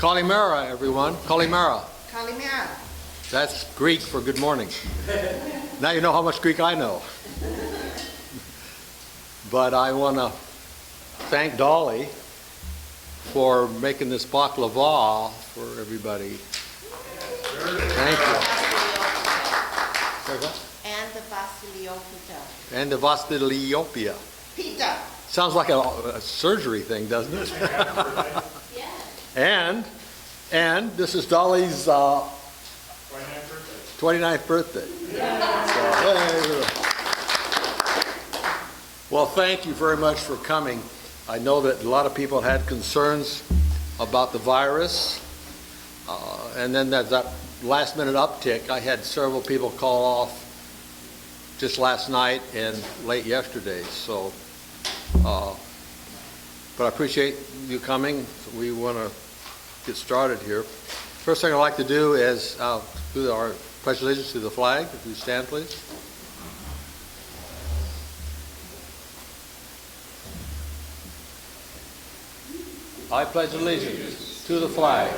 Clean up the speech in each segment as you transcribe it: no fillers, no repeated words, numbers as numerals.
Kalimera, everyone. Kalimera. Kalimera. That's Greek for good morning. Now you know how much Greek I know. But I want to thank Dolly for making this baklava for everybody. Thank you. And the basilio pita. And the Vastiliopia. Pita. Sounds like a surgery thing, doesn't it? Yeah. And this is Dolly's 29th birthday. Yeah. So, hey. Well, thank you very much for coming. I know that a lot of people had concerns about the virus, and then that last minute uptick. I had several people call off just last night and late yesterday. So, but I appreciate you coming. We want to get started here. First thing I'd like to do is do our pledge allegiance to the flag. If you stand, please. I pledge allegiance to the flag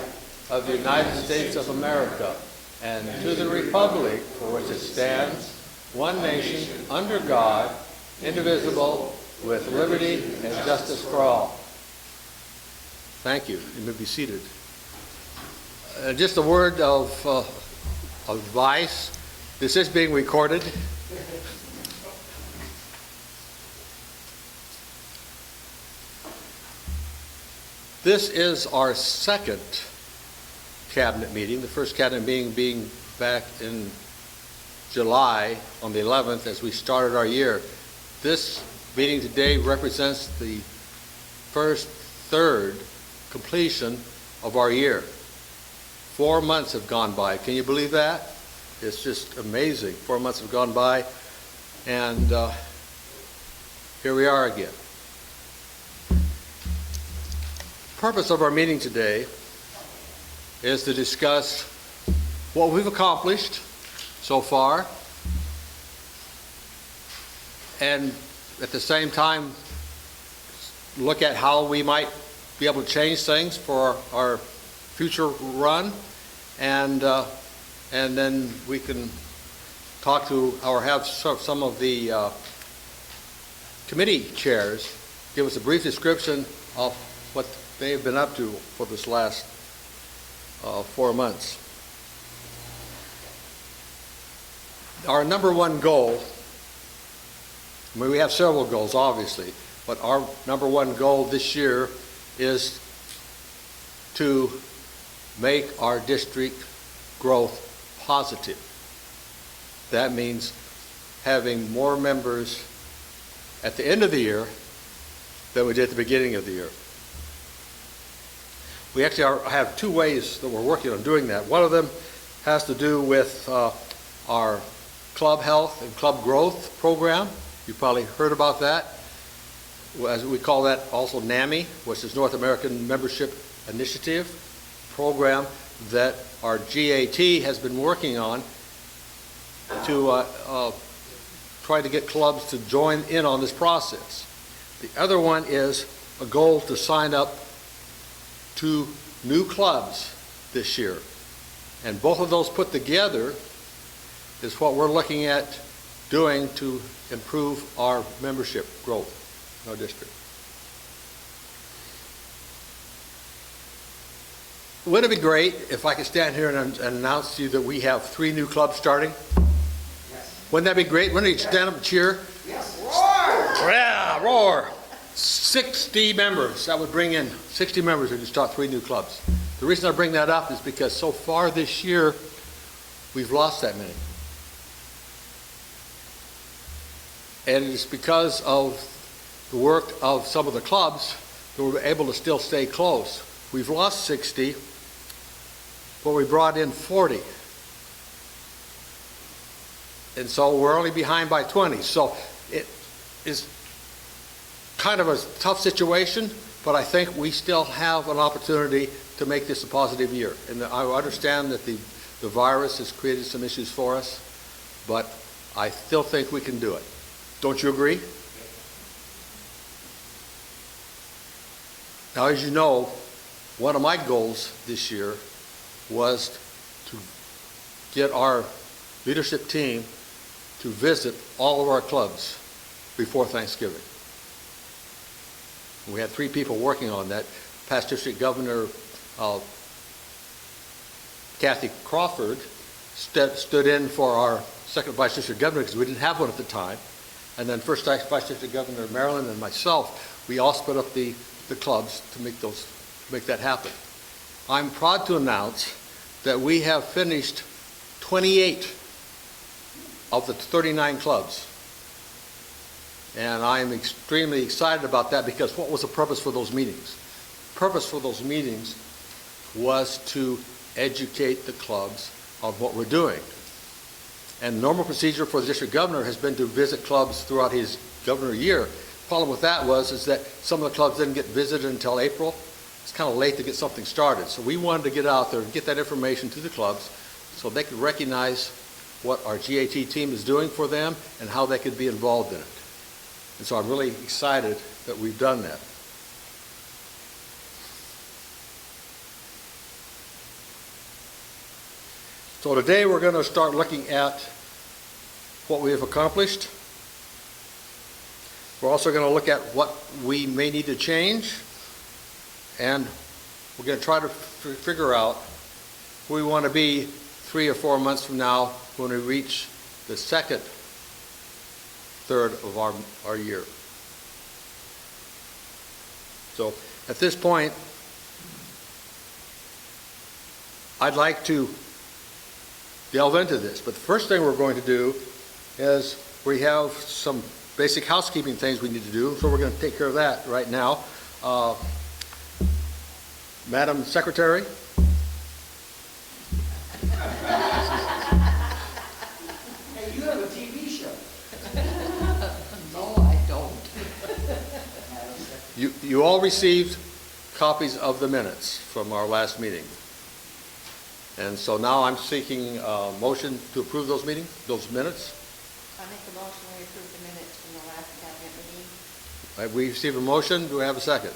of the United States of America and to the republic for which it stands, one nation, under God, indivisible, with liberty and justice for all. Thank you. You may be seated. Just a word of advice. This is being recorded. This is our second cabinet meeting. The first cabinet meeting being back in July on the 11th as we started our year. This meeting today represents the third completion of our year. 4 months have gone by. Can you believe that? It's just amazing. 4 months have gone by, and here we are again. The purpose of our meeting today is to discuss what we've accomplished so far, and at the same time look at how we might be able to change things for our future run, and then we can talk to or have some of the committee chairs give us a brief description of what they've been up to for this last 4 months. Our number one goal, I mean, we have several goals obviously, but our number one goal this year is to make our district growth positive. That means having more members at the end of the year than we did at the beginning of the year. We actually have two ways that we're working on doing that. One of them has to do with our club health and club growth program. You've probably heard about that. As we call that also NAMI, which is North American Membership Initiative program that our GAT has been working on to try to get clubs to join in on this process. The other one is a goal to sign up 2 new clubs this year. And both of those put together is what we're looking at doing to improve our membership growth in our district. Wouldn't it be great if I could stand here and announce to you that we have 3 new clubs starting? Yes. Wouldn't that be great? Wouldn't you stand up and cheer? Yes. Roar! Yeah, roar! 60 members. That would bring in 60 members if you start 3 new clubs. The reason I bring that up is because so far this year, we've lost that many. And it's because of the work of some of the clubs that we're able to still stay close. We've lost 60, but we brought in 40. And so we're only behind by 20. So it is kind of a tough situation, but I think we still have an opportunity to make this a positive year. And I understand that the virus has created some issues for us, but I still think we can do it. Don't you agree? Now, as you know, one of my goals this year was to get our leadership team to visit all of our clubs before Thanksgiving. We had 3 people working on that. Past District Governor Kathy Crawford stood in for our second Vice District Governor because we didn't have one at the time. And then first Vice District Governor Maryland and myself, we all split up the clubs to make that happen. I'm proud to announce that we have finished 28 of the 39 clubs. And I am extremely excited about that because what was the purpose for those meetings? The purpose for those meetings was to educate the clubs on what we're doing. And normal procedure for the district governor has been to visit clubs throughout his governor year. Problem with that is that some of the clubs didn't get visited until April. It's kind of late to get something started. So we wanted to get out there and get that information to the clubs so they could recognize what our GAT team is doing for them and how they could be involved in it. And so I'm really excited that we've done that. So today we're going to start looking at what we have accomplished. We're also going to look at what we may need to change, and we're going to try to figure out who we want to be 3 or 4 months from now when we reach the second third of our year. So at this point, I'd like to delve into this, but the first thing we're going to do is we have some basic housekeeping things we need to do, so we're going to take care of that right now. Madam Secretary. Hey, you have a TV show. No, I don't. You all received copies of the minutes from our last meeting. And so now I'm seeking a motion to approve those minutes. I make a motion we approve the minutes from the last cabinet meeting. Right, we receive a motion. Do we have a second?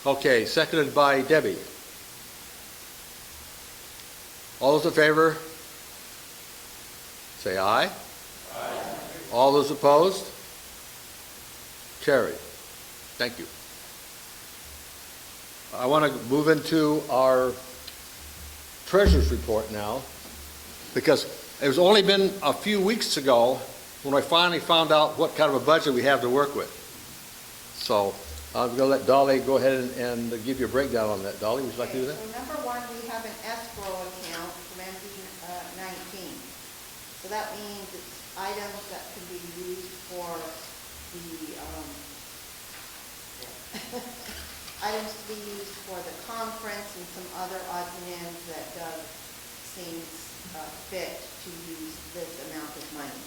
Okay, seconded by Debbie. All those in favor, say aye. Aye. All those opposed? Carried. Thank you. I want to move into our treasurer's report now, because it was only been a few weeks ago when I finally found out what kind of a budget we have to work with. So I'm going to let Dolly go ahead and give you a breakdown on that. Dolly, would you like to do that? So number 1, we have an escrow account from MD-19. So that means it's items that can be used for the items to be used for the conference and some other odds and ends that Doug seems fit to use this amount of money.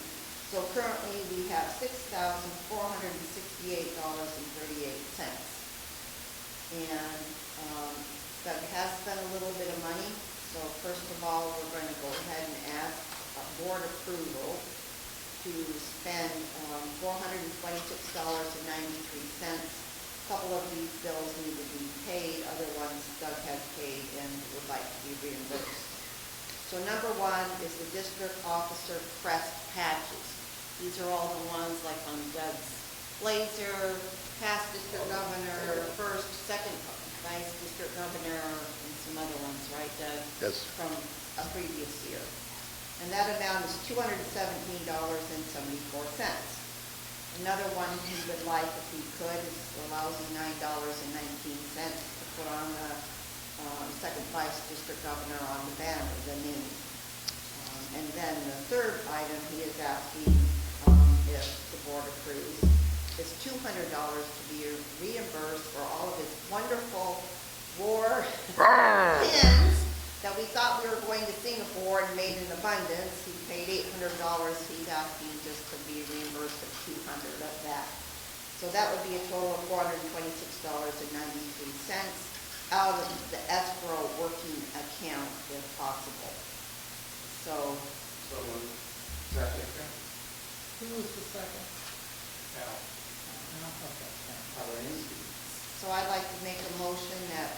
So currently we have $6,468.38. And Doug has spent a little bit of money. So first of all, we're going to go ahead and ask board approval to spend $426.93. A couple of these bills need to be paid, other ones Doug has paid and would like to be reimbursed. So number 1 is the district officer crest patches. These are all the ones like on Doug's blazer, past district governor, first, second vice district governor, and some other ones, right, Doug? Yes. From a previous year. And that amount is $217.74. Another one he would like, if he could, is a lousy $9.19 to put on the second vice district governor on the banner, the name. And then the third item he is asking, if the board approves, is $200 to be reimbursed for all of his wonderful war pins that we thought we were going to Singapore and made in abundance. He paid $800. He's asking just to be reimbursed of $200 of that. So that would be a total of $426.93 out of the escrow working account if possible. So. Second. Who was the second? Al. Okay. Helen. So I'd like to make a motion that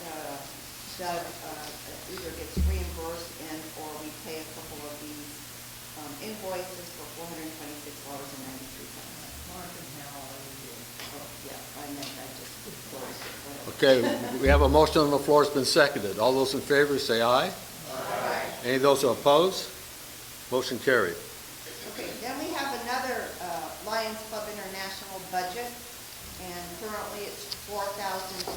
Doug either gets reimbursed and/or we pay a couple of these invoices for $426.93. Oh, yeah, I meant I just closed it, whatever. Okay, we have a motion on the floor. It's been seconded. All those in favor say aye. Aye. Any of those who oppose? Motion carried. Okay, then we have another Lions Club International budget, and currently it's $4,040.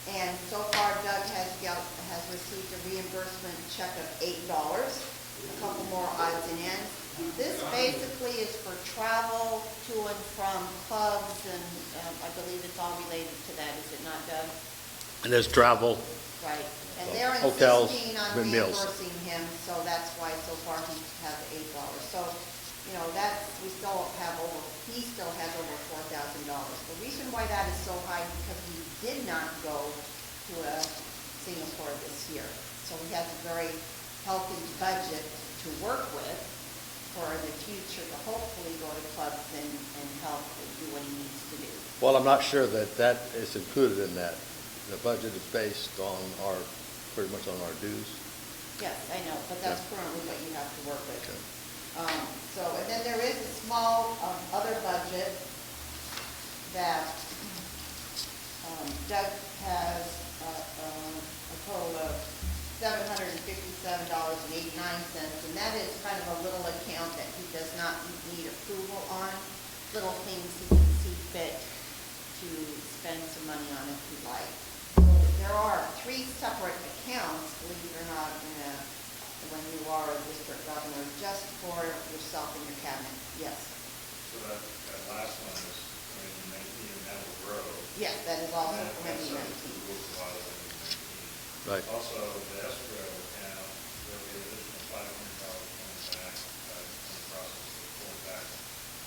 And so far Doug has received a reimbursement check of $8, a couple more odds and ends. This basically is for travel to and from clubs, and I believe it's all related to that, is it not, Doug? And there's travel. Right, and they're Hotels, insisting on meals. reimbursing him, so that's why so far he has $8. So, you know, he still has over $4,000. The reason why that is so high is because he did not go to Singapore this year. So he has a very healthy budget to work with for the future to hopefully go to clubs and help do what he needs to do. Well, I'm not sure that that is included in that. The budget is based on pretty much on our dues. Yes, I know, but that's currently what you have to work with. Okay. And then there is a small other budget that Doug has a total of $757.89, and that is kind of a little account that he does not need approval on, little things he can see fit to spend some money on if he'd like. There are 3 separate accounts, believe it or not, when you are a district governor, just for yourself and your cabinet. Yes. So that last one is 19, and that will grow. Yes, that is also And for that's maybe subject to 19. the rules of law of 19. Right. Also, the escrow account, there'll be an additional $500 coming back in the process of pulling back.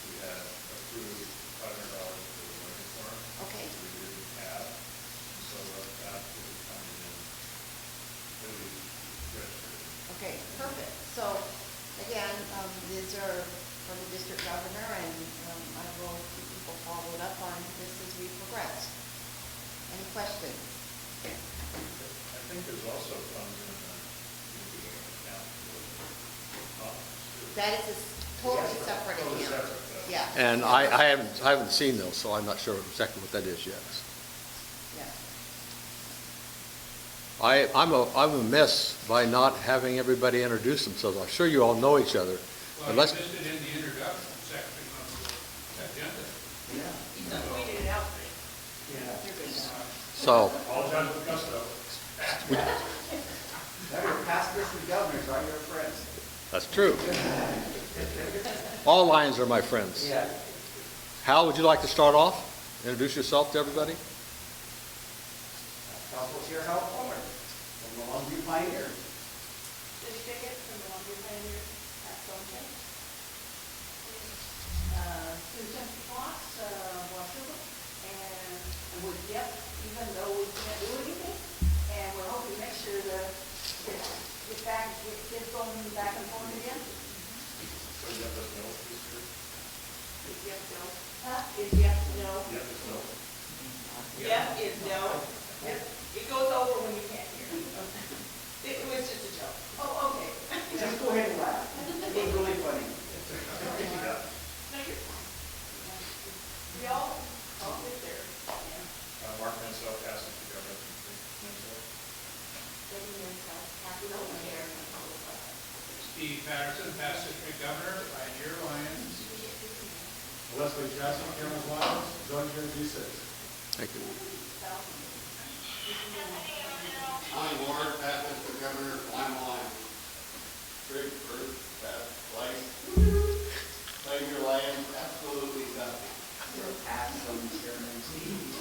We had approved $500 for the learning farm. Okay. We didn't have, and so that will be coming in. It'll be registered. Okay, perfect. So, again, these are for the district governor, and I will keep people followed up on this as we progress. Any questions? I think there's also funds in the account for office. That is a totally separate Totally account. separate, Yeah. And I haven't seen those, so I'm not sure exactly what that is yet. Yeah. I'm amiss by not having everybody introduce themselves. I'm sure you all know each other. Well, But you let's, missed it in the introduction section of the agenda. Yeah. Tweeted it out. Yeah. You're good now. so, Apologize for the gusto. Now your past district governors are your friends. that's true. All Lions are my friends. Yeah. Hal, would you like to start off? Introduce yourself to everybody? Council Chair Hal Fuller from the Longview Pioneer. This ticket from the Longview Pioneer at Sunset. Susan Fox, Washington, and we're even though we can't do anything, and we're hoping next year to get kids going back and forth again. So you have this middle piece here? Is yes, no? Is yes, no? Yeah, this middle. Yes is no. It goes over when you can't hear. It was just a joke. Oh, okay. Just go ahead and laugh. It's really funny. Yeah. No, you're fine. We all get there. Yeah. Mark Mansell, Castle to Government. Mansell. Steve Patterson, past district governor, Pioneer Lions. Leslie Jackson, Cameron Lions, Zone Chair G6. Thank you. Alan Ward, past district governor, Lime Line. Greg Bird, past life. Pioneer Lions, absolutely nothing. Awesome, Chairman Steve.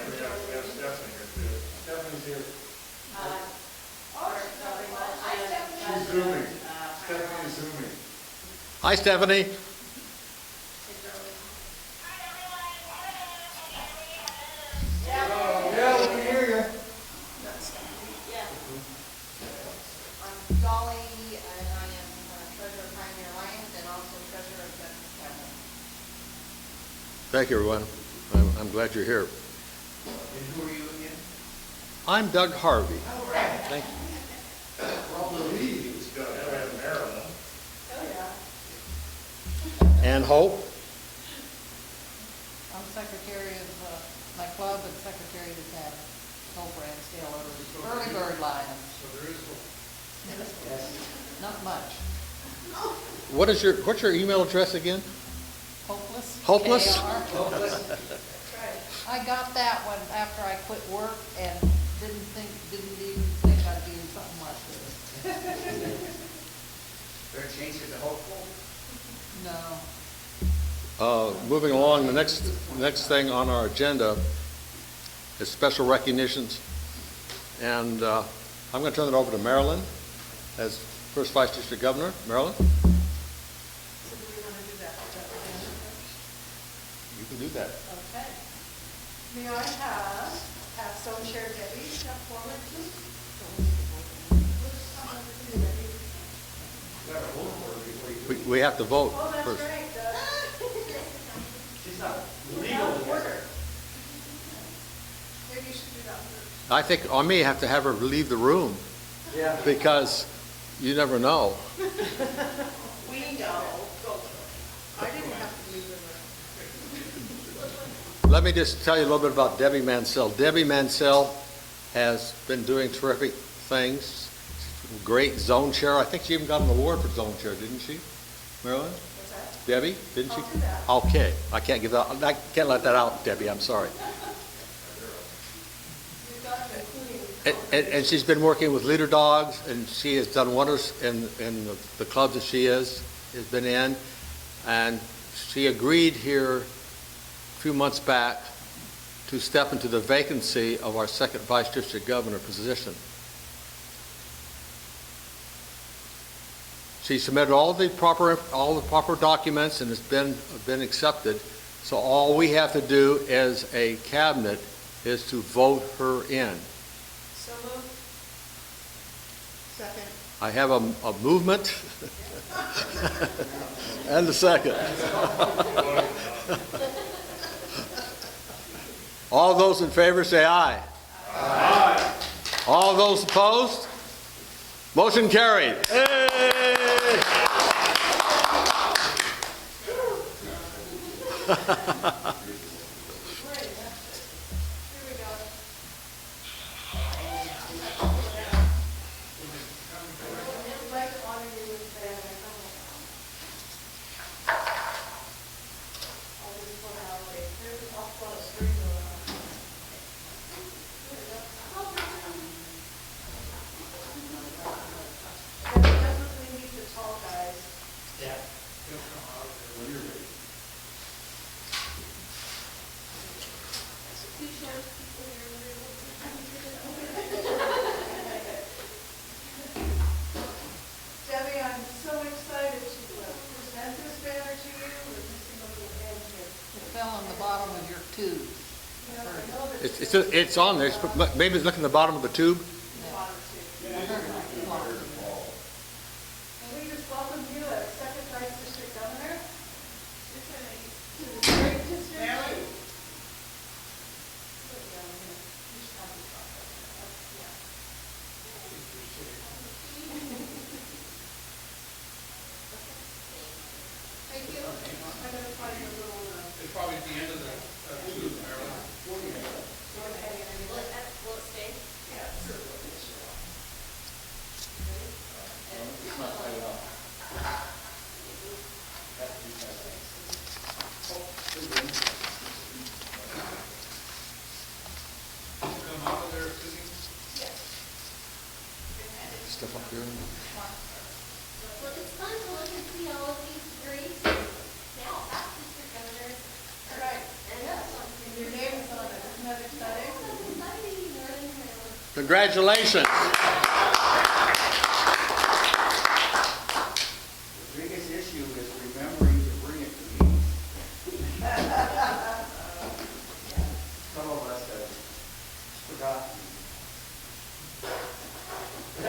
And we have Stephanie here too. Stephanie's here. She's zooming. Stephanie's zooming. Hi, Stephanie. Yeah, we can hear you. I'm Dolly, and I am treasurer of Pioneer Lions and also treasurer of Justice Cabinet. Thank you, everyone. I'm glad you're here. And who are you again? I'm Doug Harvey. All right. Thank you. He's got to have Maryland. Oh, yeah. And Hope? I'm secretary of my club and secretary of the town. Hope Ransdale, early bird lions. So there is hope. Not much. What's your email address again? Hopeless. Hopeless? KR. Hopeless. I got that one after I quit work and didn't even think I'd do something like this. Better change it to hopeful. No. Moving along, the next thing on our agenda is special recognitions. And I'm going to turn it over to Marilyn as first Vice District Governor. Marilyn? So do we want to do that? You can do that. Okay. May I have Zone Chair Debbie step forward, please? We have to vote Oh, that's first. right. She's not Legal legal. order. Maybe you should do that first. I think I may have to have her leave the room Yeah. because you never know. We know. I didn't have to leave the room. Let me just tell you a little bit about Debbie Mansell. Debbie Mansell has been doing terrific things. Great zone chair. I think she even got an award for zone chair, didn't she, Marilyn? What's that? Debbie, didn't she? I'll do that. Okay, I can't let that out, Debbie. I'm sorry. You've got to including. And she's been working with leader dogs, and she has done wonders in the clubs that she has been in. And she agreed here a few months back to step into the vacancy of our second Vice District Governor position. She submitted all the proper documents and has been accepted. So all we have to do as a cabinet is to vote her in. So moved. Second. I have a movement and a second. All those in favor say aye. Aye. All those opposed? Motion carried. Hey! Great. Here we go. I'd like to honor you with the banner. I'll just put it out there. I'll put a string around. There we go. And we definitely need the tall guys. Yeah. When you're ready. Debbie, I'm so excited to present this banner to you. We're missing a little end here. It fell on the bottom of your tube. You know, I know that It's on there. Maybe look in the bottom of the tube. you wanted to. And we just welcome you as second vice district governor to the great district. Mary. Thank you. I'm gonna find a little, It's probably at the end of the tube, Marilyn. Will it stay? Yeah, sure. Come out of there, Susie. Stuff up here. Well, it's fun to look and see all of these great, now past district governors. Right. And And your name is on it, isn't that exciting? exciting, Northern Maryland. Congratulations. The biggest issue is remembering to bring it to me. Some of us have forgotten.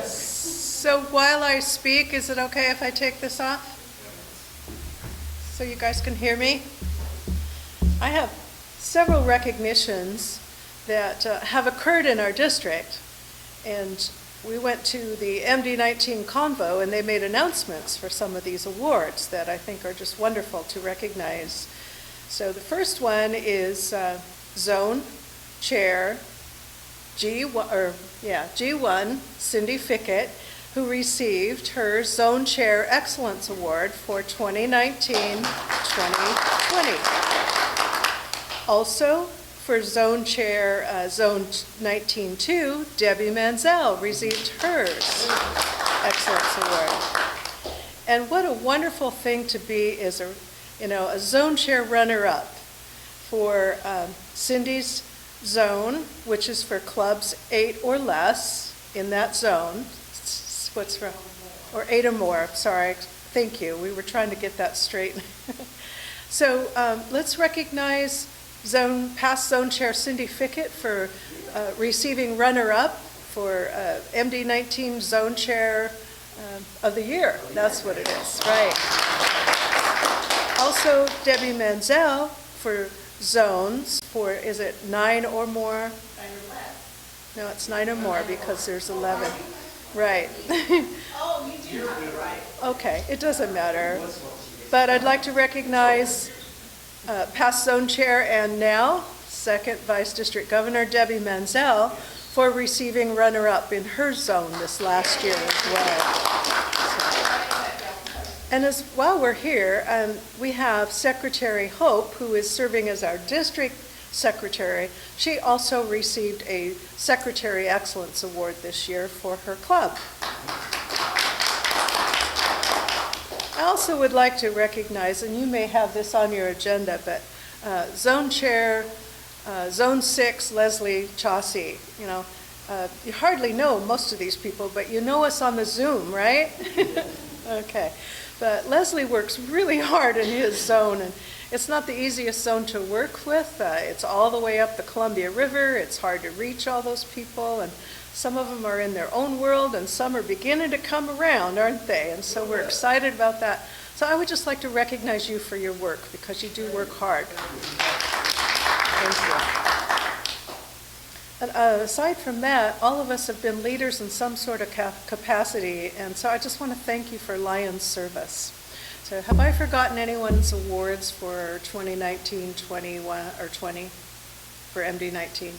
So while I speak, is it okay if I take this off? So you guys can hear me? I have several recognitions that have occurred in our district. And we went to the MD-19 Convo, and they made announcements for some of these awards that I think are just wonderful to recognize. So the first one is Zone Chair G1, Cindy Fickett, who received her Zone Chair Excellence Award for 2019-2020. Also, for Zone Chair, Zone 19-2, Debbie Manzel received hers Excellence Award. And what a wonderful thing to be is a Zone Chair runner-up for Cindy's zone, which is for clubs 8 or less in that zone. What's wrong? Or 8 or more, sorry. Thank you. We were trying to get that straight. So let's recognize past Zone Chair Cindy Fickett for receiving runner-up for MD-19 Zone Chair of the Year. That's what it is, right. Also, Debbie Manzel for zones for, is it 9 or more? 9 or less. No, it's 9 or more because there's 11. Right. Oh, you do have it right. Okay, it doesn't matter. But I'd like to recognize past Zone Chair and now Second Vice District Governor Debbie Manzel for receiving runner-up in her zone this last year as well. And while we're here, we have Secretary Hope, who is serving as our district secretary. She also received a Secretary Excellence Award this year for her club. I also would like to recognize, and you may have this on your agenda, but Zone Chair, Zone 6, Leslie Chaucy. You hardly know most of these people, but you know us on the Zoom, right? Okay. But Leslie works really hard in his zone, and it's not the easiest zone to work with. It's all the way up the Columbia River. It's hard to reach all those people, and some of them are in their own world, and some are beginning to come around, aren't they? And so we're excited about that. So I would just like to recognize you for your work, because you do work hard. Thank you. And aside from that, all of us have been leaders in some sort of capacity, and so I just want to thank you for Lion's service. So have I forgotten anyone's awards for 2019, 21, or 20 for MD-19?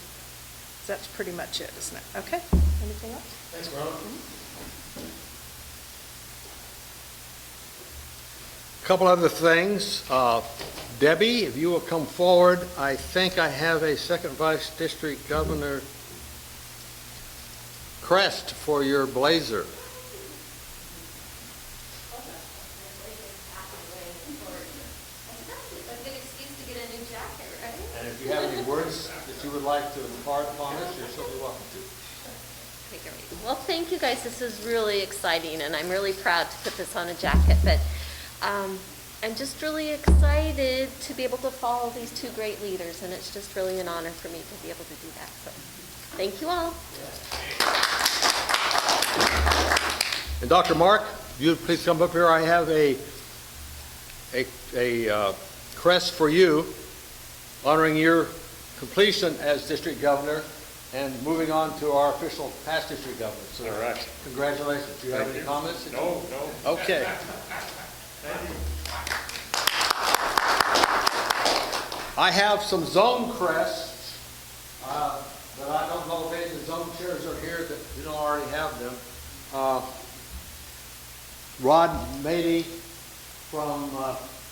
That's pretty much it, isn't it? Okay, anything else? Thanks, Ron. A couple other things. Debbie, if you will come forward, I think I have a Second Vice District Governor crest for your blazer. And if you have any words that you would like to impart upon us, you're certainly welcome to. Okay, great. Well, thank you guys. This is really exciting, and I'm really proud to put this on a jacket. But I'm just really excited to be able to follow these two great leaders, and it's just really an honor for me to be able to do that. So, thank you all. And Dr. Mark, you please come up here. I have a crest for you, honoring your completion as district governor and moving on to our official past district governor. So All right. congratulations. Do you have any comments? No. Okay. I have some zone crests, but I don't know if any of the zone chairs are here that you don't already have them. Rod Mady from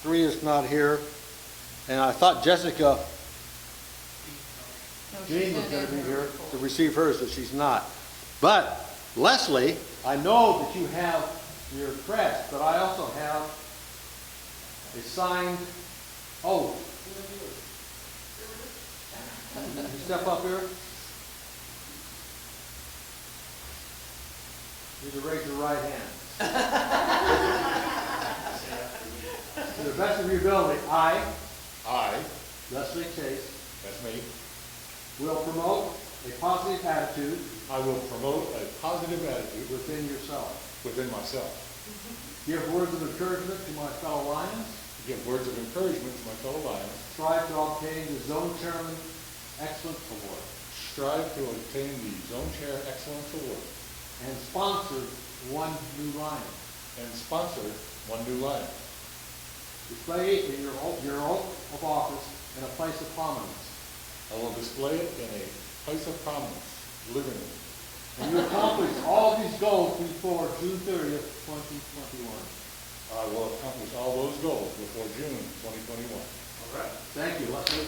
3 is not here, and I thought Jessica Jean was going to be here to receive hers, but she's not. But Leslie, I know that you have your crest, but I also have a signed oath. You step up here. You need to raise your right hand. To the best of your ability, I, Leslie Chase, That's me. will promote a positive attitude I will promote a positive attitude within yourself. within myself. Give words of encouragement to my fellow Lions. give words of encouragement to my fellow Lions. strive to obtain the Zone Chairman Excellence Award, Strive to obtain the Zone Chair Excellence Award and sponsor one new Lion. and sponsor one new Lion. Display it in your oath of office in a place of prominence. I will display it in a place of prominence, living room. And you accomplish all these goals before June 30th, 2021. I will accomplish all those goals before June 2021. All right. Thank you. Leslie.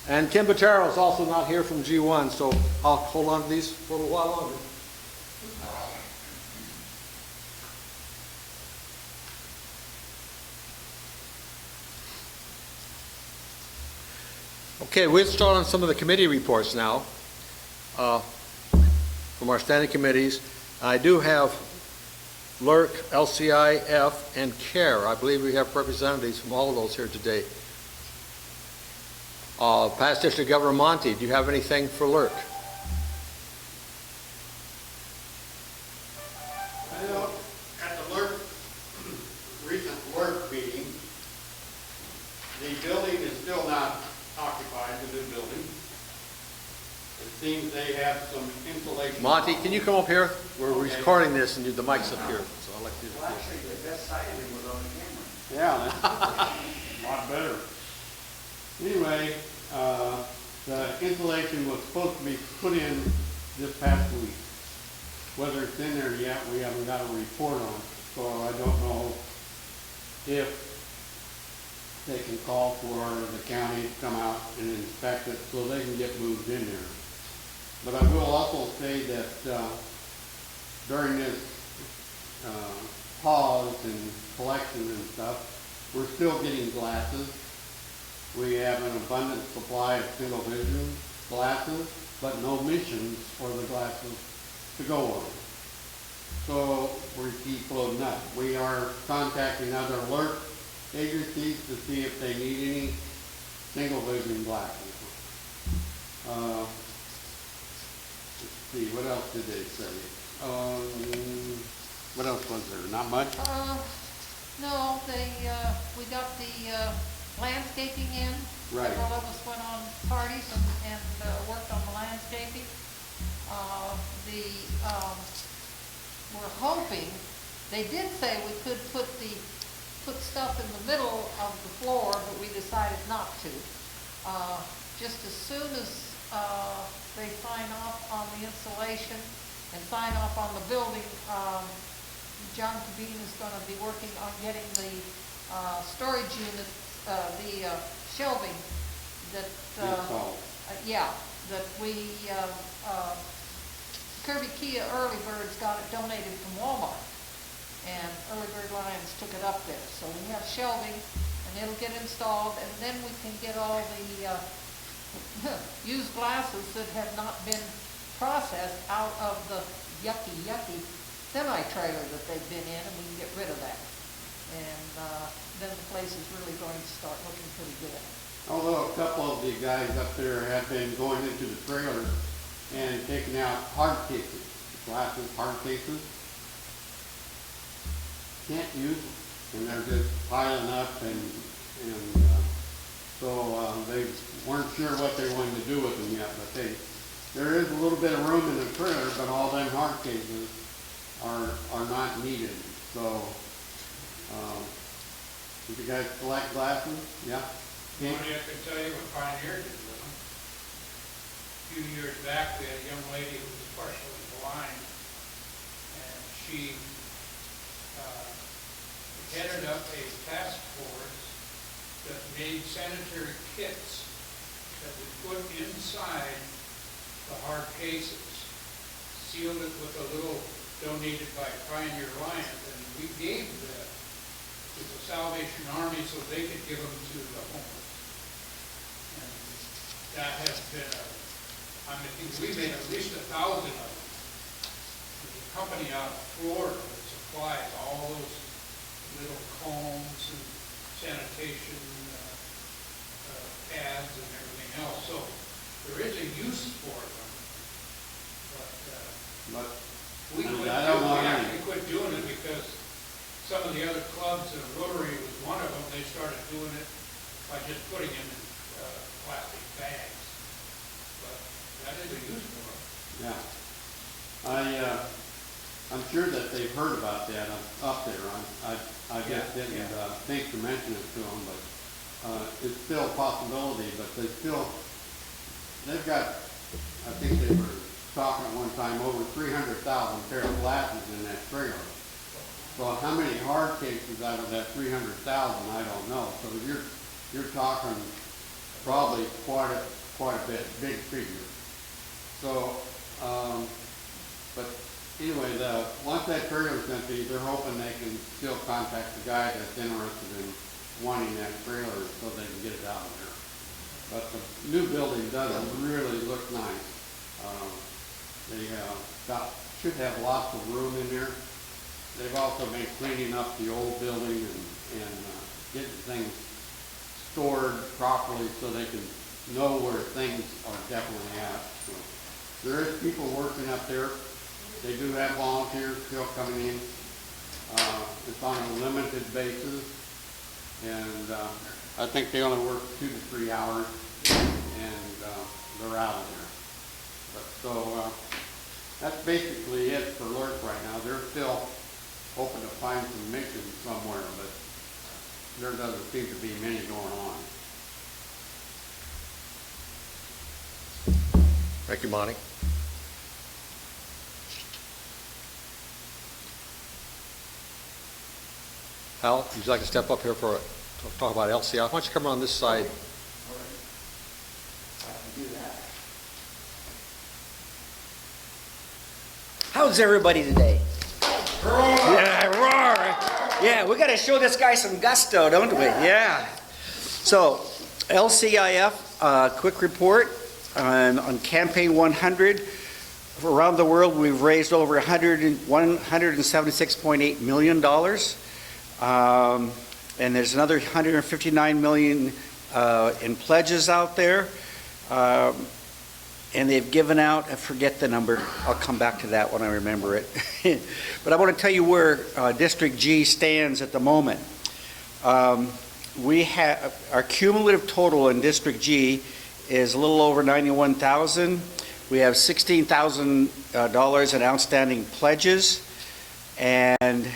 And Kim Bottero is also not here from G1, so I'll hold on to these for a little while longer. Okay, we'll start on some of the committee reports now from our standing committees. I do have LERC, LCIF, and CARE. I believe we have representatives from all of those here today. Past District Governor Monty, do you have anything for LERC? Well, at the recent LERC meeting, the building is still not occupied, the new building. It seems they have some insulation. Monty, can you come up here? We're recording this and the mic's up here, so I'd like to. Well, actually, the best side of it was on the camera. Yeah, that's a lot better. Anyway, the insulation was supposed to be put in this past week. Whether it's in there yet, we haven't got a report on, so I don't know if they can call for the county to come out and inspect it so they can get moved in there. But I will also say that during this pause and collection and stuff, we're still getting glasses. We have an abundant supply of single vision glasses, but no missions for the glasses to go on. So we keep loading up. We are contacting other alert agencies to see if they need any single vision glasses. Let's see, what else did they say? What else was there? Not much? No, we got the landscaping in. Right. Several of us went on parties and worked on the landscaping. We're hoping, they did say we could put stuff in the middle of the floor, but we decided not to. Just as soon as they sign off on the insulation and sign off on the building, John Cabine is going to be working on getting the storage unit, the shelving that, that we, Kirby Kia Early Birds got it donated from Walmart. And Early Bird Lions took it up there. So we have shelving, and it'll get installed, and then we can get all the used glasses that have not been processed out of the yucky semi-trailer that they've been in, and we can get rid of that. And then the place is really going to start looking pretty good. Although a couple of the guys up there have been going into the trailer and taking out hard cases, glasses, hard cases. Can't use them, and they're just piling up, and so they weren't sure what they wanted to do with them yet, but there is a little bit of room in the trailer, but all them hard cases are not needed. So, did you guys collect glasses? Yeah? Only I can tell you what Pioneer did with them. A few years back, we had a young lady who was partially blind, and she headed up a task force that made sanitary kits that we put inside the hard cases, sealed it with a little donated by Pioneer Lions, and we gave that to the Salvation Army so they could give them to the homeless. And that has been I think we made at least 1,000 of them. There's a company out of Florida that supplies all those little combs and sanitation pads and everything else. So there is a use for them. But we couldn't do just putting in plastic bags, but that is a use for it. Yeah. I'm sure that they've heard about that up there. I just didn't think to mention it to them, but it's still a possibility, but they've got, I think they were talking at one time, over 300,000 pair of glasses in that trailer. So how many hard cases out of that 300,000, I don't know. So you're talking probably quite a bit, big figure. So, but anyway, once that trailer's empty, they're hoping they can still contact the guy that's interested in wanting that trailer so they can get it out of there. But the new building does really look nice. They should have lots of room in there. They've also been cleaning up the old building and getting things stored properly so they can know where things are definitely at. So there is people working up there. They do have volunteers still coming in. It's on a limited basis, and I think they only work 2 to 3 hours, and they're out of there. But so that's basically it for LERC right now. They're still hoping to find some missions somewhere, but there doesn't seem to be many going on. Thank you, Monty. Hal, would you like to step up here to talk about LCI? Why don't you come around this side? All right. I can do that. How's everybody today? Yeah, roar! Yeah, we got to show this guy some gusto, don't we? Yeah. So, LCIF, quick report on Campaign 100. Around the world, we've raised over $176.8 million. And there's another $159 million in pledges out there. And they've given out, I forget the number, I'll come back to that when I remember it. But I want to tell you where District G stands at the moment. We have, our cumulative total in District G is a little over $91,000. We have $16,000 in outstanding pledges, and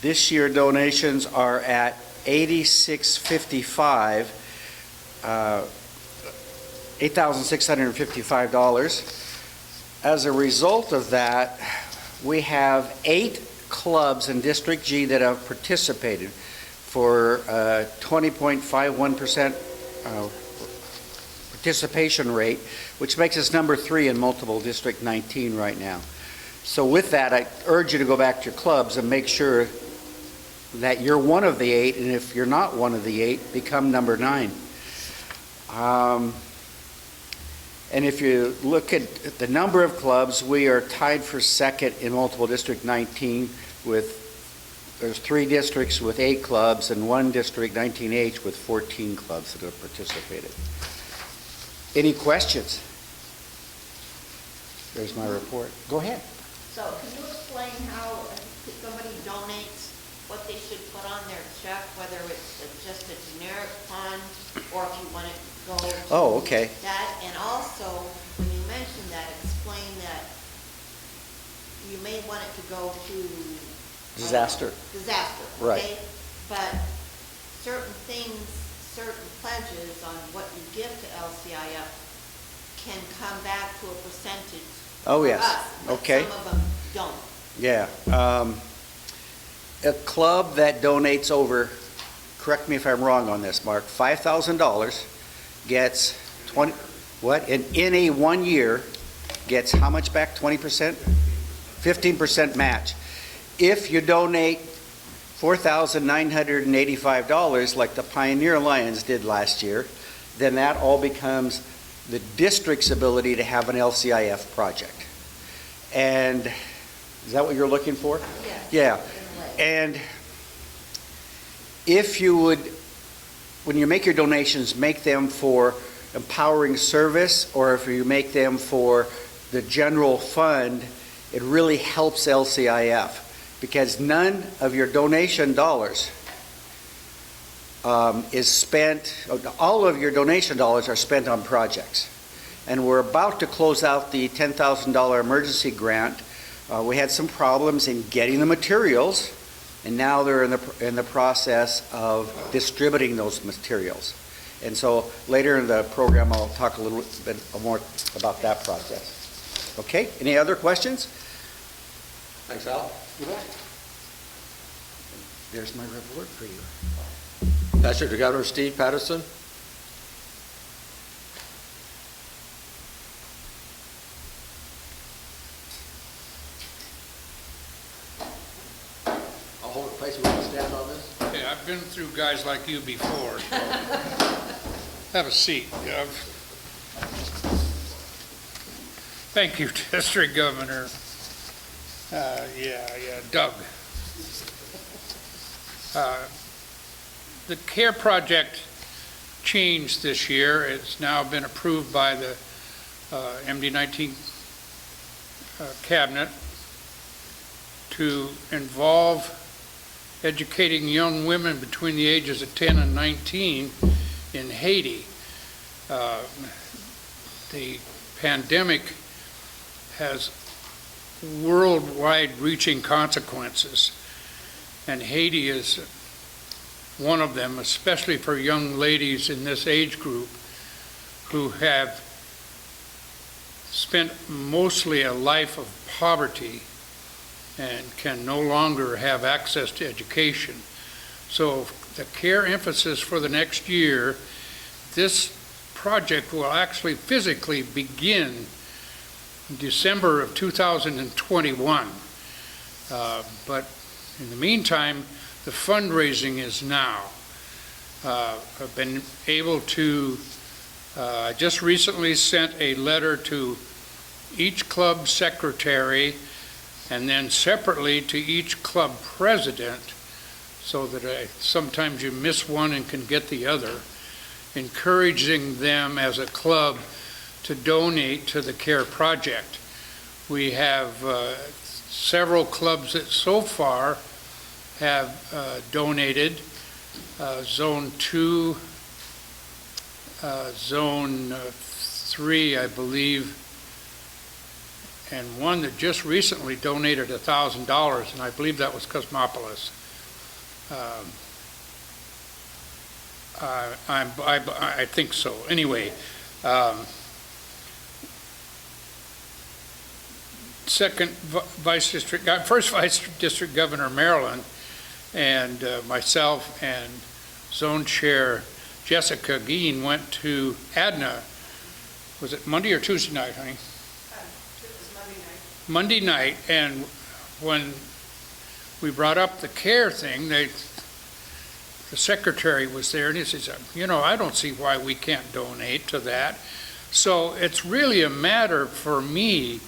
this year donations are at $8,655. As a result of that, we have 8 clubs in District G that have participated for 20.51% participation rate, which makes us number 3 in multiple District 19 right now. So with that, I urge you to go back to your clubs and make sure that you're one of the 8, and if you're not one of the 8, become number 9. And if you look at the number of clubs, we are tied for second in multiple District 19 with, there's 3 districts with 8 clubs and 1 district, 19H, with 14 clubs that have participated. Any questions? There's my report. Go ahead. So can you explain how if somebody donates, what they should put on their check, whether it's just a generic fund or if you want it to go to Okay. that? And also, when you mention that, explain that you may want it to go to Disaster. Disaster, Right. okay? But certain things, certain pledges on what you give to LCIF can come back to a percentage. Oh, for yes. us, but Okay. some of them don't. Yeah. A club that donates over, correct me if I'm wrong on this, Mark, $5,000 gets 20, what? In a 1 year, gets how much back? 20%? 15% match. If you donate $4,985 like the Pioneer Alliance did last year, then that all becomes the district's ability to have an LCIF project. And is that what you're looking for? Yes. Yeah. And if you would, when you make your donations, make them for empowering service, or if you make them for the general fund, it really helps LCIF, because none of your donation dollars is spent, all of your donation dollars are spent on projects. And we're about to close out the $10,000 emergency grant. We had some problems in getting the materials, and now they're in the process of distributing those materials. And so later in the program, I'll talk a little bit more about that process. Okay, any other questions? Thanks, Al. You bet. There's my report for you. District Governor Steve Patterson. I'll hold a place where we can stand on this. Okay, I've been through guys like you before. Have a seat. Thank you, District Governor. Doug. The CARE project changed this year. It's now been approved by the MD-19 cabinet to involve educating young women between the ages of 10 and 19 in Haiti. The pandemic has worldwide reaching consequences, and Haiti is one of them, especially for young ladies in this age group who have spent mostly a life of poverty and can no longer have access to education. So the CARE emphasis for the next year, this project will actually physically begin in December of 2021. But in the meantime, the fundraising is now. I've been able to, I just recently sent a letter to each club secretary and then separately to each club president, so that sometimes you miss one and can get the other, encouraging them as a club to donate to the CARE project. We have several clubs that so far have donated, Zone 2, Zone 3, I believe, and one that just recently donated $1,000, and I believe that was Cosmopolis. I think so. Anyway, first Vice District Governor Maryland and myself and Zone Chair Jessica Geen went to ADNA. Was it Monday or Tuesday night, honey? It was Monday night. Monday night, and when we brought up the CARE thing, the secretary was there, and he says, I don't see why we can't donate to that. So it's really a matter for me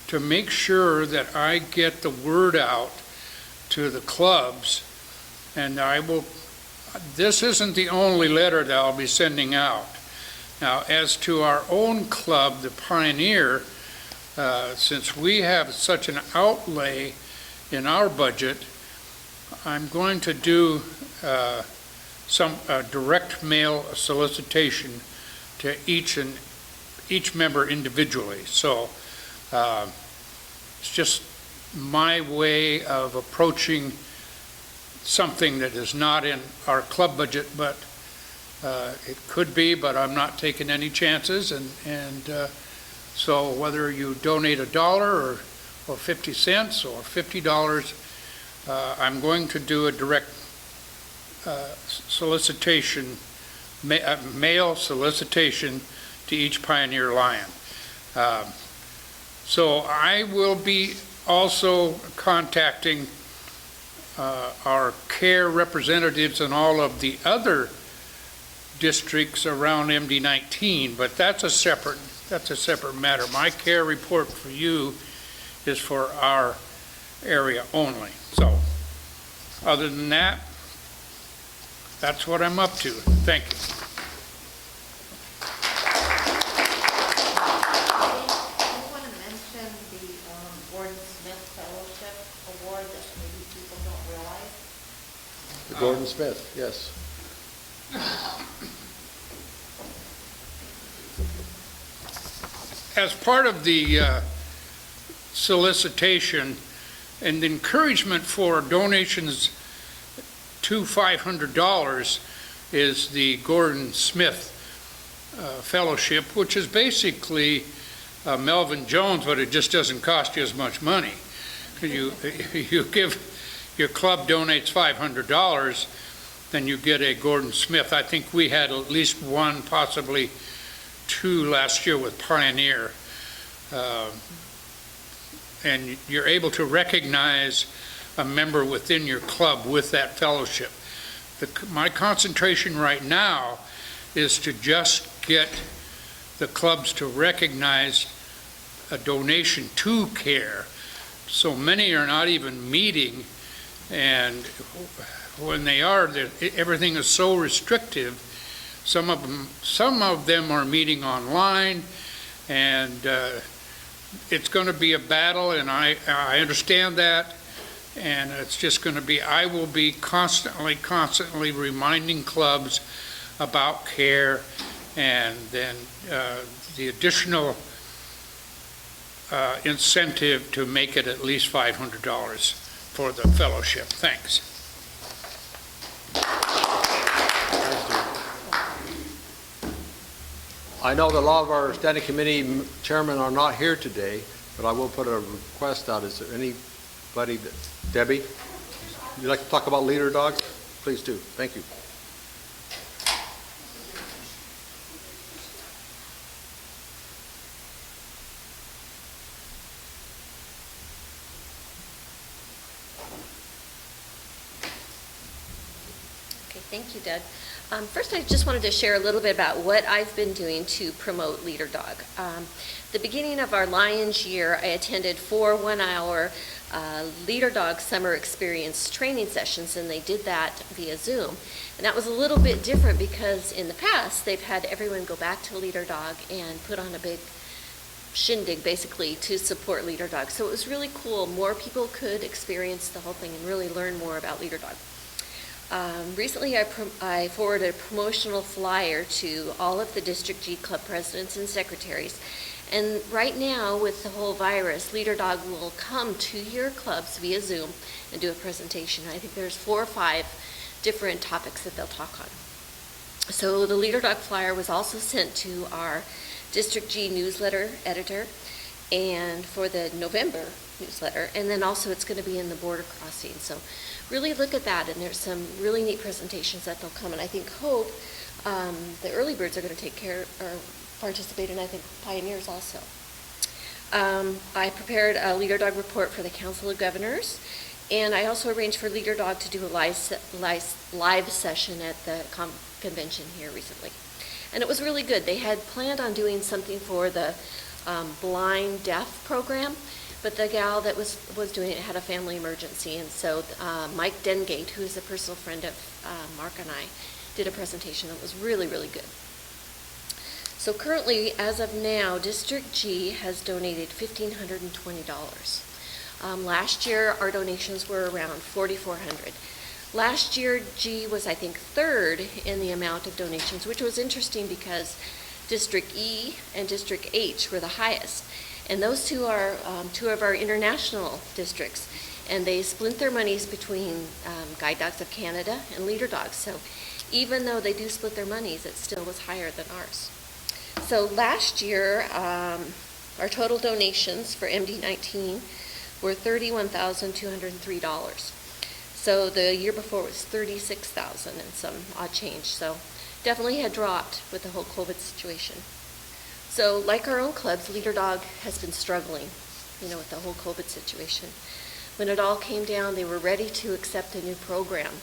to make sure that I get the word out to the clubs, and this isn't the only letter that I'll be sending out. Now, as to our own club, the Pioneer, since we have such an outlay in our budget, I'm going to do some direct mail solicitation to each member individually. So it's just my way of approaching something that is not in our club budget, but it could be, but I'm not taking any chances. And so whether you donate $1 or 50 cents or $50, I'm going to do a direct solicitation, mail solicitation to each Pioneer Lion. So I will be also contacting our CARE representatives in all of the other districts around MD-19, but that's a separate matter. My CARE report for you is for our area only. So other than that, that's what I'm up to. Thank you. I want to mention the Gordon Smith Fellowship Award that maybe people don't realize. The Gordon Smith, yes. as part of the solicitation and encouragement for donations to $500 is the Gordon Smith Fellowship, which is basically Melvin Jones, but it just doesn't cost you as much money. You give, your club donates $500, then you get a Gordon Smith. I think we had at least one, possibly two last year with Pioneer. And you're able to recognize a member within your club with that fellowship. My concentration right now is to just get the clubs to recognize a donation to CARE. So many are not even meeting, and when they are, everything is so restrictive. Some of them are meeting online, and it's going to be a battle, and I understand that. And it's just going to be, I will be constantly reminding clubs about CARE, and then the additional incentive to make it at least $500 for the fellowship. Thanks. I know that a lot of our standing committee chairmen are not here today, but I will put a request out. Is there anybody that, Debbie, you'd like to talk about leader dogs? Please do. Thank you. Okay, thank you, Doug. First, I just wanted to share a little bit about what I've been doing to promote Leader Dog. The beginning of our Lions year, I attended 4 one-hour Leader Dog summer experience training sessions, and they did that via Zoom. And that was a little bit different because in the past, they've had everyone go back to Leader Dog and put on a big shindig, basically, to support Leader Dog. So it was really cool. More people could experience the whole thing and really learn more about Leader Dog. Recently, I forwarded a promotional flyer to all of the District G Club presidents and secretaries. And right now, with the whole virus, Leader Dog will come to your clubs via Zoom and do a presentation. I think there's 4 or 5 different topics that they'll talk on. So the Leader Dog flyer was also sent to our District G newsletter editor and for the November newsletter, and then also it's going to be in the border crossing. So really look at that, and there's some really neat presentations that they'll come, and I think hope the early birds are going to take care or participate, and I think pioneers also. I prepared a Leader Dog report for the Council of Governors, and I also arranged for Leader Dog to do a live session at the convention here recently. And it was really good. They had planned on doing something for the blind deaf program, but the gal that was doing it had a family emergency, and so Mike Dengate, who is a personal friend of Mark and I, did a presentation that was really, really good. So currently, as of now, District G has donated $1,520. Last year, our donations were around $4,400. Last year, G was, I think, 3rd in the amount of donations, which was interesting because District E and District H were the highest. And those two are 2 of our international districts. And they split their monies between Guide Dogs of Canada and Leader Dogs. So even though they do split their monies, it still was higher than ours. So last year, our total donations for MD19 were $31,203. So the year before was $36,000 and some odd change. So definitely had dropped with the whole COVID situation. So like our own clubs, Leader Dog has been struggling, with the whole COVID situation. When it all came down, they were ready to accept a new program,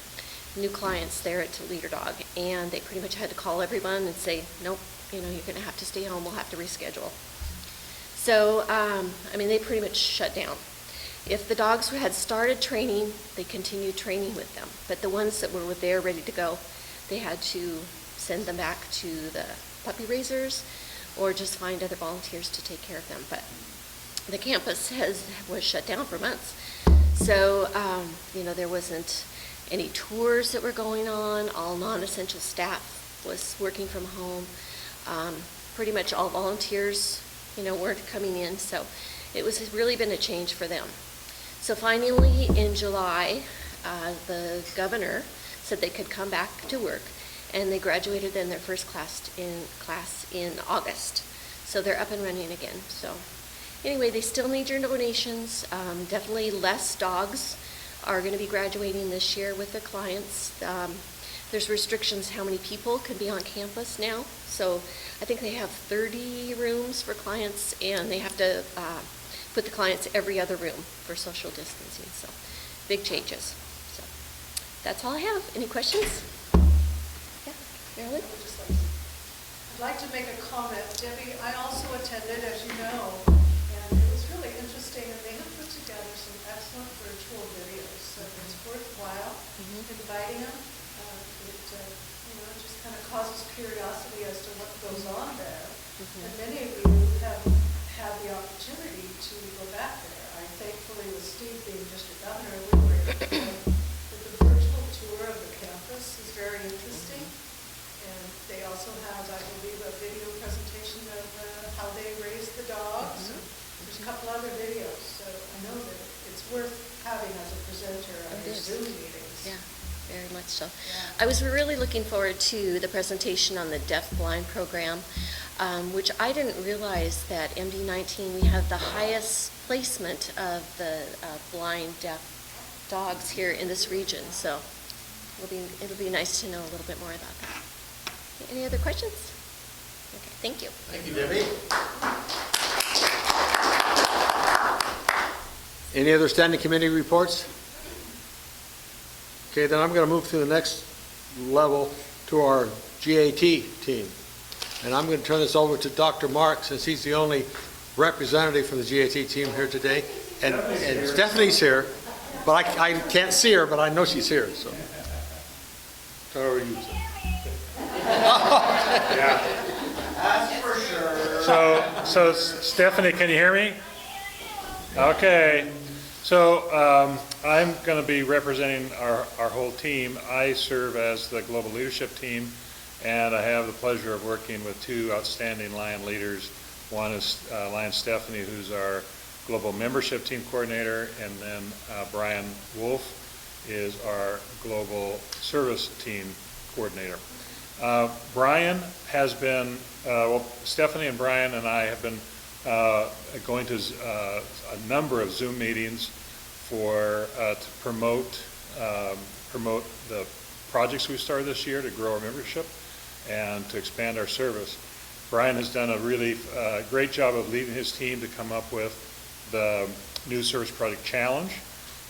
new clients there at Leader Dog, and they pretty much had to call everyone and say, nope, you're going to have to stay home, we'll have to reschedule. So, they pretty much shut down. If the dogs had started training, they continued training with them, but the ones that were there ready to go, they had to send them back to the puppy raisers or just find other volunteers to take care of them. But the campus was shut down for months. So, there wasn't any tours that were going on. All non-essential staff was working from home. Pretty much all volunteers weren't coming in, so it was really been a change for them. So finally, in July, the governor said they could come back to work, and they graduated in their first class in August. So they're up and running again. So anyway, they still need your donations. Definitely less dogs are going to be graduating this year with their clients. There's restrictions how many people can be on campus now. So I think they have 30 rooms for clients, and they have to put the clients every other room for social distancing. So big changes. So that's all I have. Any questions? Yeah, Marilyn? I'd like to make a comment. Debbie, I also attended, as you know, and it was really interesting, and they have put together some excellent virtual videos, so it's worthwhile inviting them. It just kind of causes curiosity as to what goes on there. And many of you have had the opportunity to go back there. I thankfully, with Steve being district governor, we were able to go. But the virtual tour of the campus is very interesting. And they also have, I believe, a video presentation of how they raise the dogs. There's a couple other videos, so I know that it's worth having as a presenter at your Zoom meetings. Yeah, very much so. Yeah. I was really looking forward to the presentation on the deaf-blind program, which I didn't realize that MD19, we have the highest placement of the blind, deaf dogs here in this region. So it'll be nice to know a little bit more about that. Any other questions? Okay, thank you. Thank you, Debbie. Any other standing committee reports? Okay, then I'm going to move to the next level, to our GAT team. And I'm going to turn this over to Dr. Mark, since he's the only representative from the GAT team here today. And Stephanie's here, but I can't see her, but I know she's here, so. Turn it over to you, sir. That's for sure. So Stephanie, can you hear me? Okay. So I'm going to be representing our whole team. I serve as the global leadership team, and I have the pleasure of working with two outstanding Lion leaders. One is Lion Stephanie, who's our global membership team coordinator, and then Brian Wolf is our global service team coordinator. Brian has been, Stephanie and Brian and I have been going to a number of Zoom meetings to promote the projects we started this year to grow our membership and to expand our service. Brian has done a really great job of leading his team to come up with the new service project challenge.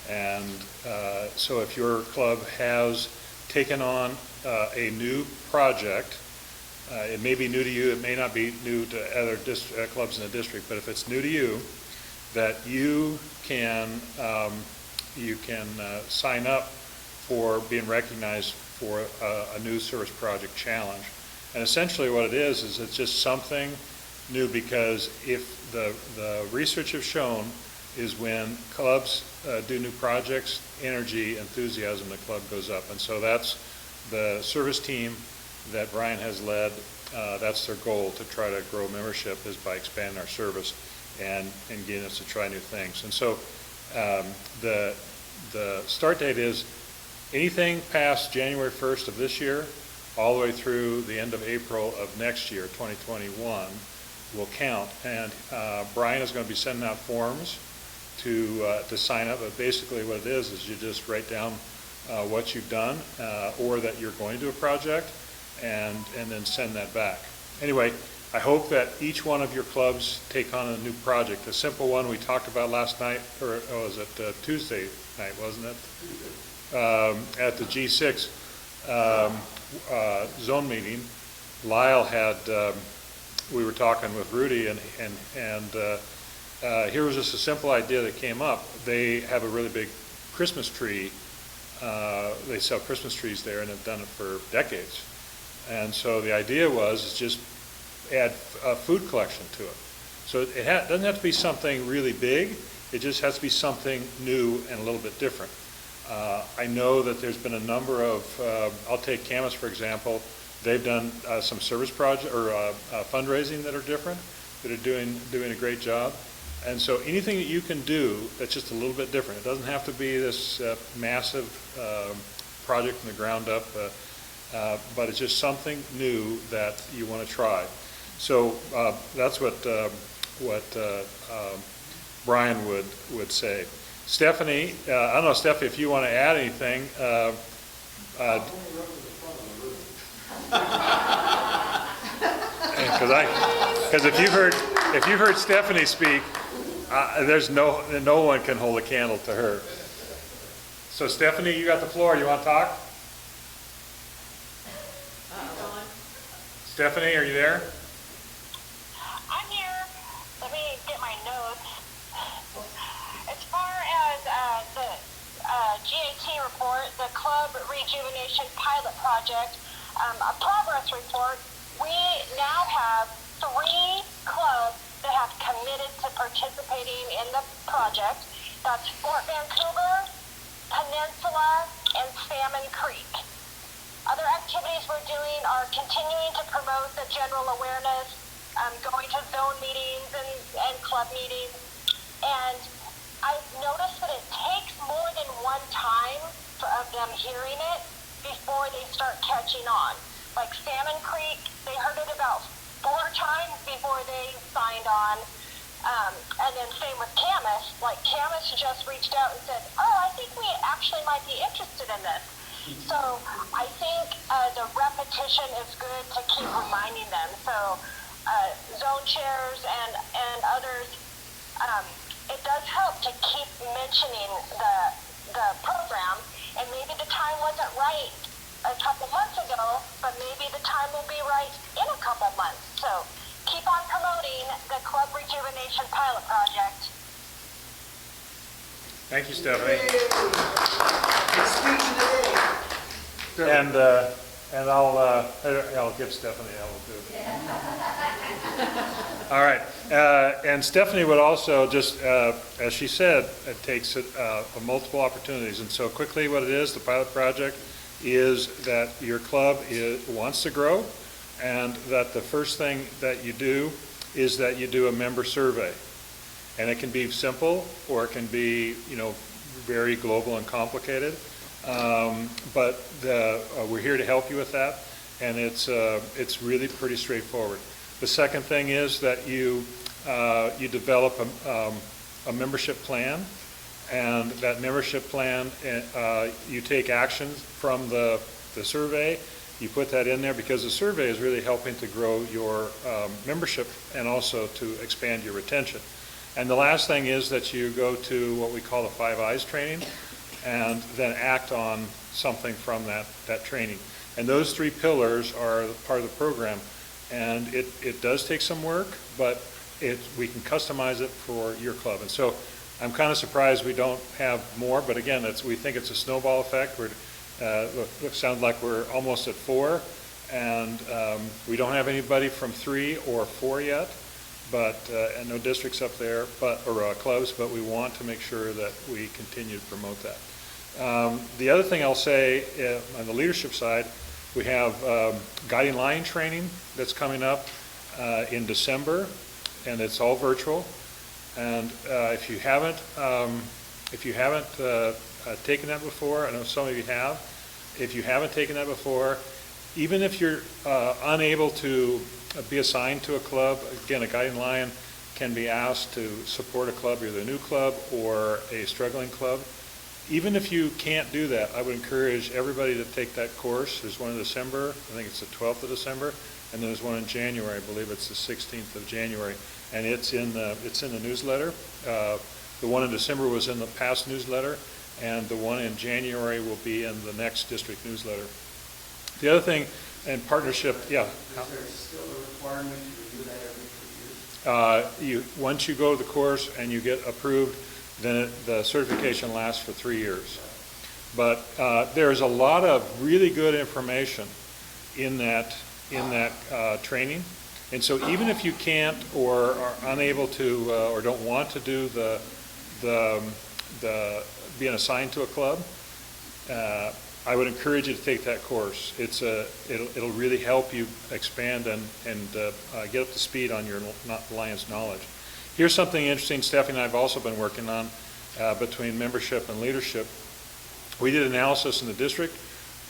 And so if your club has taken on a new project, it may be new to you, it may not be new to other clubs in the district, but if it's new to you, that you can sign up for being recognized for a new service project challenge. And essentially what it is it's just something new, because if the research has shown is when clubs do new projects, energy, enthusiasm, the club goes up. And so that's the service team that Brian has led. That's their goal, to try to grow membership, is by expanding our service and getting us to try new things. And so the start date is anything past January 1st of this year all the way through the end of April of next year, 2021, will count. And Brian is going to be sending out forms to sign up. But basically what it is you just write down what you've done or that you're going to do a project, and then send that back. Anyway, I hope that each one of your clubs take on a new project. A simple one we talked about last night, or was it Tuesday night, wasn't it? At the G6 zone meeting, Lyle had, we were talking with Rudy, and here was just a simple idea that came up. They have a really big Christmas tree. They sell Christmas trees there and have done it for decades. And so the idea was just add a food collection to it. So it doesn't have to be something really big. It just has to be something new and a little bit different. I know that there's been a number of, I'll take Camas for example. They've done some service project or fundraising that are different. that are doing a great job. And so anything that you can do that's just a little bit different, it doesn't have to be this massive project from the ground up, but it's just something new that you want to try. So that's what Brian would say. Stephanie, I don't know, Stephanie, if you want to add anything. Because if you've heard Stephanie speak, there's no one can hold a candle to her. So Stephanie, you got the floor. You want to talk? Stephanie, are you there? I'm here. Let me get my notes. As far as the GAT report, the Club Rejuvenation Pilot Project, a progress report, we now have 3 clubs that have committed to participating in the project. That's Fort Vancouver, Peninsula, and Salmon Creek. Other activities we're doing are continuing to promote the general awareness, going to zone meetings and club meetings. And I've noticed that it takes more than one time of them hearing it before they start catching on. Like Salmon Creek, they heard it about 4 times before they signed on. And then same with Camus. Like Camus just reached out and said, oh, I think we actually might be interested in this. So I think the repetition is good to keep reminding them. So zone chairs and others, it does help to keep mentioning the program. And maybe the time wasn't right a couple months ago, but maybe the time will be right in a couple months. So keep on promoting the Club Rejuvenation Pilot Project. Thank you, Stephanie. Speech And I'll give Stephanie a little too. All right. And Stephanie would also just, as she said, it takes multiple opportunities. And so quickly what it is, the pilot project, is that your club wants to grow, and that the first thing that you do is that you do a member survey. And it can be simple, or it can be, very global and complicated. But we're here to help you with that, and it's really pretty straightforward. The second thing is that you develop a membership plan, and that membership plan, you take actions from the survey. You put that in there because the survey is really helping to grow your membership and also to expand your retention. And the last thing is that you go to what we call the 5 Eyes training, and then act on something from that training. And those 3 pillars are part of the program. And it does take some work, but we can customize it for your club. And so I'm kind of surprised we don't have more, but again, we think it's a snowball effect. It sounds like we're almost at 4, and we don't have anybody from 3 or 4 yet, and no districts up there, or clubs, but we want to make sure that we continue to promote that. The other thing I'll say on the leadership side, we have guiding line training that's coming up in December, and it's all virtual. And if you haven't taken that before, I know some of you have. If you haven't taken that before, even if you're unable to be assigned to a club, again, a guiding line can be asked to support a club, either a new club or a struggling club. Even if you can't do that, I would encourage everybody to take that course. There's one in December, I think it's the 12th of December, and there's one in January, I believe it's the 16th of January, and it's in the newsletter. The one in December was in the past newsletter, and the one in January will be in the next district newsletter. The other thing, in partnership, yeah. Is there still a requirement to do that every 3 years? Once you go to the course and you get approved, then the certification lasts for 3 years. But there's a lot of really good information in that training. And so even if you can't or are unable to or don't want to do the being assigned to a club, I would encourage you to take that course. It'll really help you expand and get up to speed on your Lions knowledge. Here's something interesting Stephanie and I have also been working on between membership and leadership. We did analysis in the district,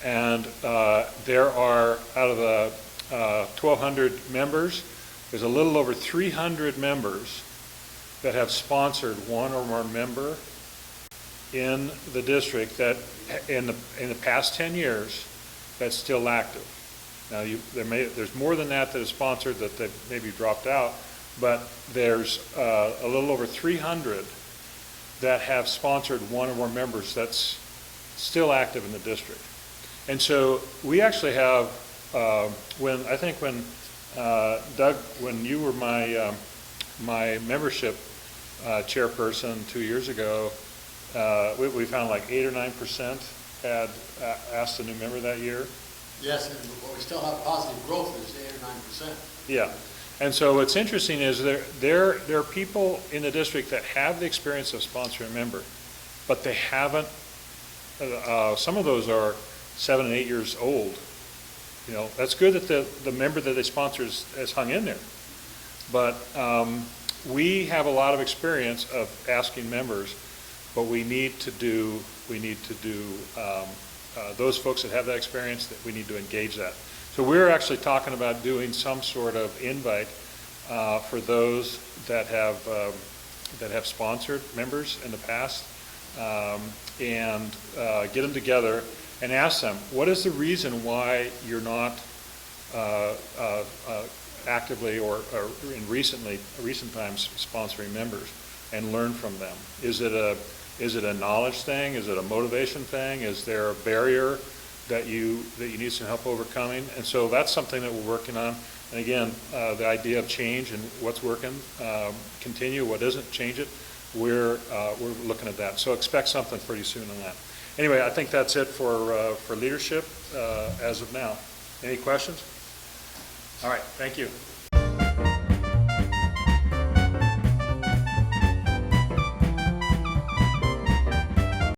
and there are, out of the 1,200 members, there's a little over 300 members that have sponsored one or more member in the district that in the past 10 years that's still active. Now there's more than that is sponsored that they've maybe dropped out, but there's a little over 300 that have sponsored one or more members that's still active in the district. And so we actually have, when Doug, when you were my membership chairperson 2 years ago, we found like 8 or 9% had asked a new member that year. Yes, but we still have positive growth, there's 8 or 9%. Yeah, and so what's interesting is there are people in the district that have the experience of sponsoring a member, but they haven't. Some of those are 7 and 8 years old. You know, that's good that the member that they sponsor has hung in there, but we have a lot of experience of asking members, but we need to do those folks that have that experience, that we need to engage that. So we're actually talking about doing some sort of invite for those that have sponsored members in the past, and get them together and ask them, what is the reason why you're not actively or in recent times sponsoring members, and learn from them. Is it a knowledge thing? Is it a motivation thing? Is there a barrier that you need some help overcoming? And so that's something that we're working on. And again, the idea of change and what's working, continue, what isn't, change it. We're looking at that. So expect something pretty soon on that. Anyway, I think that's it for leadership as of now. Any questions? All right, thank you.